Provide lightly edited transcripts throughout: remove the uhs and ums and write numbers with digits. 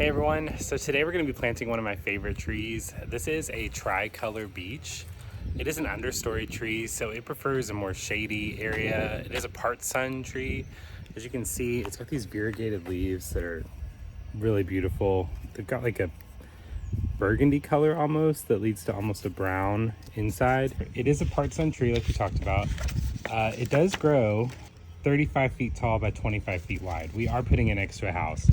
Hey everyone, so today we're going to be planting one of my favorite trees. This is a Tricolor Beech. It is an understory tree, so it prefers a more shady area. It is a part sun tree. As you can see, it's got these variegated leaves that are really beautiful. They've got like a burgundy color almost that leads to almost a brown inside. It is a part sun tree like we talked about. It does grow 35 feet tall by 25 feet wide. We are putting it next to a house.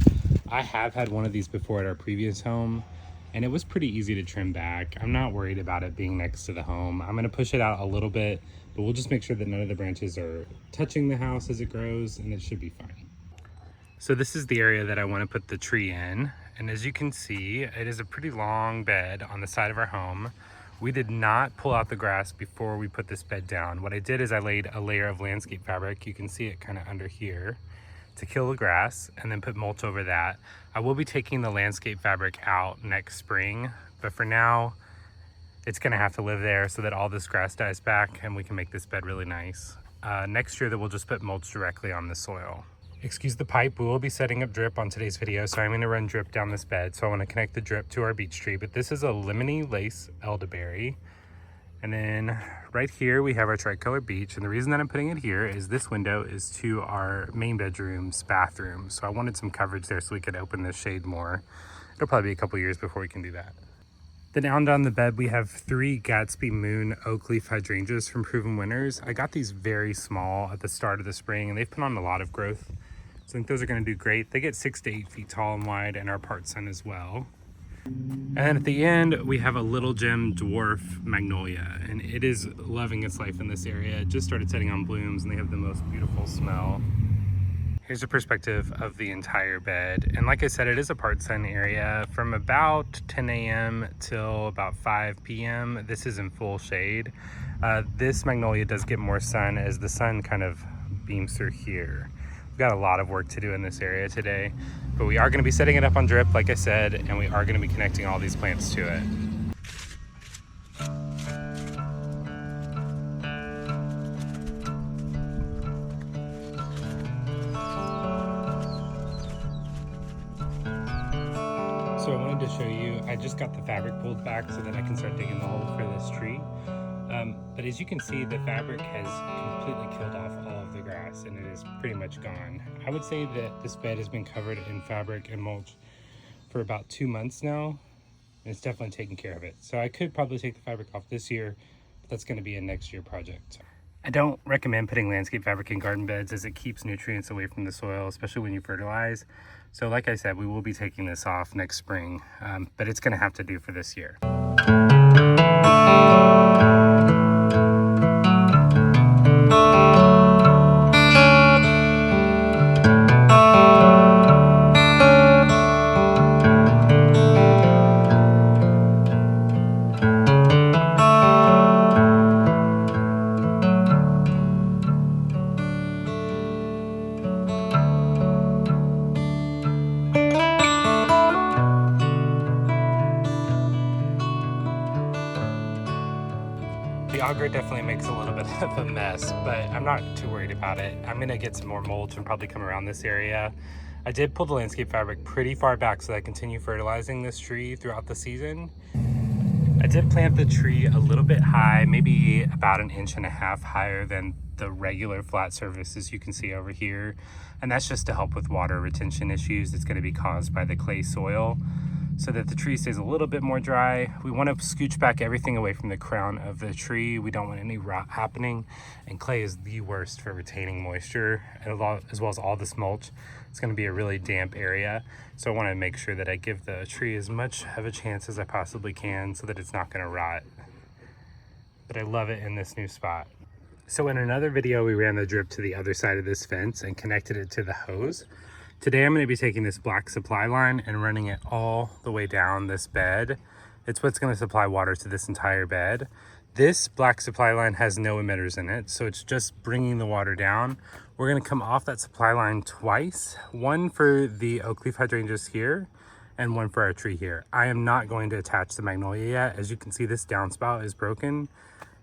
I have had one of these before at our previous home, and it was pretty easy to trim back. I'm not worried about it being next to the home. I'm gonna push it out a little bit, but we'll just make sure that none of the branches are touching the house as it grows, and it should be fine. So this is the area that I want to put the tree in, and as you can see, it is a pretty long bed on the side of our home. We did not pull out the grass before we put this bed down. What I did is I laid a layer of landscape fabric, you can see it kind of under here, to kill the grass, and then put mulch over that. I will be taking the landscape fabric out next spring, but for now, it's gonna have to live there so that all this grass dies back and we can make this bed really nice. Next year, we'll just put mulch directly on the soil. Excuse the pipe, we will be setting up drip on today's video, so I'm gonna run drip down this bed. So I wanna connect the drip to our beech tree, but this is a lemony lace elderberry. And then right here we have our Tricolor Beech, and the reason that I'm putting it here is this window is to our main bedroom's bathroom. So I wanted some coverage there so we could open the shade more. It'll probably be a couple years before we can do that. Then down the bed we have 3 Gatsby Moon oak leaf hydrangeas from Proven Winners. I got these very small at the start of the spring, and they've put on a lot of growth. So I think those are gonna do great. They get 6 to 8 feet tall and wide and are part sun as well. And then at the end, we have a little gem dwarf magnolia, and it is loving its life in this area. It just started setting on blooms, and they have the most beautiful smell. Here's a perspective of the entire bed. And like I said, it is a part sun area. From about 10 a.m. till about 5 p.m., this is in full shade. This magnolia does get more sun as the sun kind of beams through here. We've got a lot of work to do in this area today, but we are going to be setting it up on drip, like I said, and we are going to be connecting all these plants to it. So I wanted to show you, I just got the fabric pulled back so that I can start digging the hole for this tree. But as you can see, the fabric has completely killed off all of the grass, and it is pretty much gone. I would say that this bed has been covered in fabric and mulch for about 2 months now, and it's definitely taken care of it. So I could probably take the fabric off this year, but that's going to be a next year project. I don't recommend putting landscape fabric in garden beds as it keeps nutrients away from the soil, especially when you fertilize. So like I said, we will be taking this off next spring, but it's going to have to do for this year. The auger definitely makes a little bit of a mess, but I'm not too worried about it. I'm gonna get some more mulch and probably come around this area. I did pull the landscape fabric pretty far back so that I continue fertilizing this tree throughout the season. I did plant the tree a little bit high, maybe about 1.5 inches higher than the regular flat surfaces you can see over here. And that's just to help with water retention issues that's gonna be caused by the clay soil, so that the tree stays a little bit more dry. We want to scooch back everything away from the crown of the tree. We don't want any rot happening, and clay is the worst for retaining moisture, as well as all this mulch. It's going to be a really damp area, so I want to make sure that I give the tree as much of a chance as I possibly can so that it's not going to rot. But I love it in this new spot. So in another video, we ran the drip to the other side of this fence and connected it to the hose. Today I'm going to be taking this black supply line and running it all the way down this bed. It's what's going to supply water to this entire bed. This black supply line has no emitters in it, so it's just bringing the water down. We're going to come off that supply line twice, one for the oak leaf hydrangeas here and one for our tree here. I am not going to attach the magnolia yet. As you can see, this downspout is broken,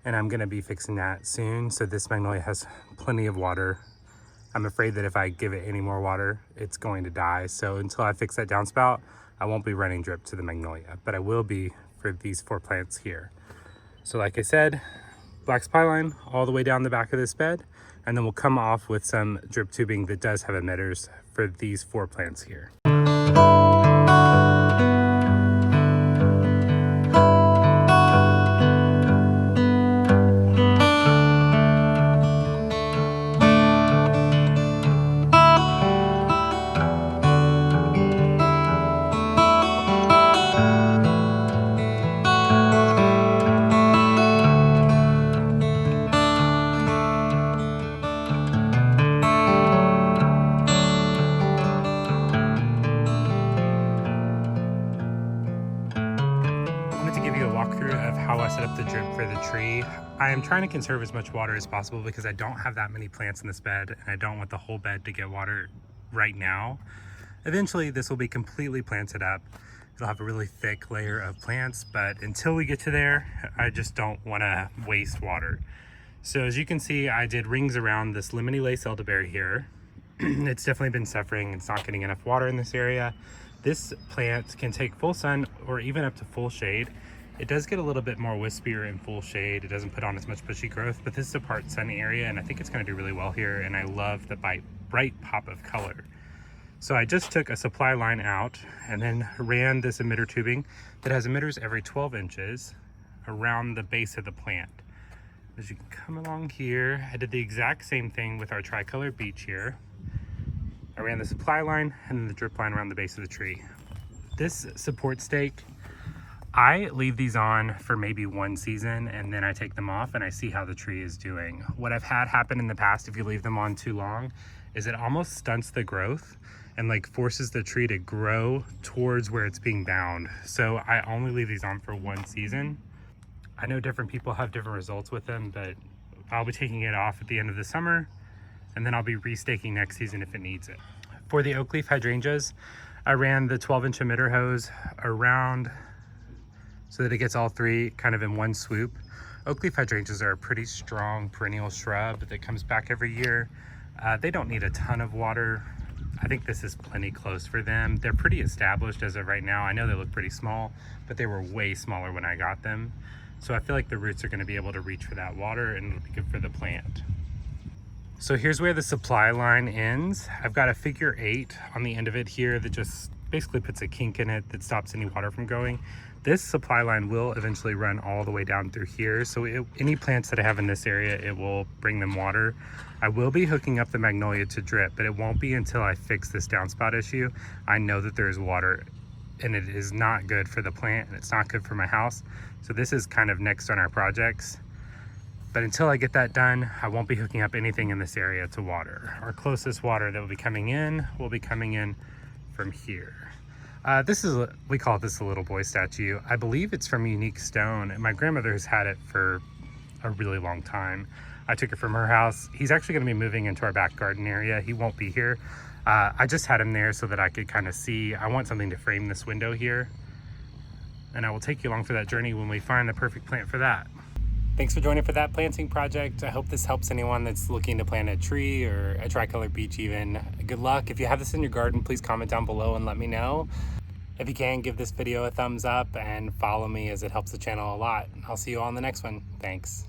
and I'm going to be fixing that soon, so this magnolia has plenty of water. I'm afraid that if I give it any more water, it's going to die. So until I fix that downspout, I won't be running drip to the magnolia, but I will be for these 4 plants here. So like I said, black supply line all the way down the back of this bed, and then we'll come off with some drip tubing that does have emitters for these 4 plants here. To give you a walkthrough of how I set up the drip for the tree. I am trying to conserve as much water as possible because I don't have that many plants in this bed and I don't want the whole bed to get water right now. Eventually this will be completely planted up. It'll have a really thick layer of plants, but until we get to there, I just don't want to waste water. So as you can see, I did rings around this lemony lace elderberry here. It's definitely been suffering. It's not getting enough water in this area. This plant can take full sun or even up to full shade. It does get a little bit more wispier in full shade. It doesn't put on as much bushy growth, but this is a part sun area and I think it's gonna do really well here, and I love the bright pop of color. So I just took a supply line out and then ran this emitter tubing that has emitters every 12 inches around the base of the plant. As you can come along here, I did the exact same thing with our Tricolor Beech here. I ran the supply line and then the drip line around the base of the tree. This support stake, I leave these on for maybe 1 season and then I take them off and I see how the tree is doing. What I've had happen in the past, if you leave them on too long, is it almost stunts the growth and like forces the tree to grow towards where it's being bound. So I only leave these on for 1 season. I know different people have different results with them, but I'll be taking it off at the end of the summer and then I'll be restaking next season if it needs it. For the oak leaf hydrangeas, I ran the 12-inch emitter hose around so that it gets all 3 kind of in one swoop. Oak leaf hydrangeas are a pretty strong perennial shrub that comes back every year. They don't need a ton of water. I think this is plenty close for them. They're pretty established as of right now. I know they look pretty small, but they were way smaller when I got them. So I feel like the roots are gonna be able to reach for that water and it'll be good for the plant. So here's where the supply line ends. I've got a figure 8 on the end of it here that just basically puts a kink in it that stops any water from going. This supply line will eventually run all the way down through here. So any plants that I have in this area, it will bring them water. I will be hooking up the magnolia to drip, but it won't be until I fix this downspout issue. I know that there is water and it is not good for the plant and it's not good for my house. So this is kind of next on our projects. But until I get that done, I won't be hooking up anything in this area to water. Our closest water that will be coming in from here. We call this a little boy statue. I believe it's from Unique Stone, and my grandmother has had it for a really long time. I took it from her house. He's actually gonna be moving into our back garden area. He won't be here. I just had him there so that I could kind of see. I want something to frame this window here, and I will take you along for that journey when we find the perfect plant for that. Thanks for joining for that planting project. I hope this helps anyone that's looking to plant a tree or a Tricolor Beech even. Good luck. If you have this in your garden, please comment down below and let me know. If you can, give this video a thumbs up and follow me as it helps the channel a lot. I'll see you all in the next one. Thanks.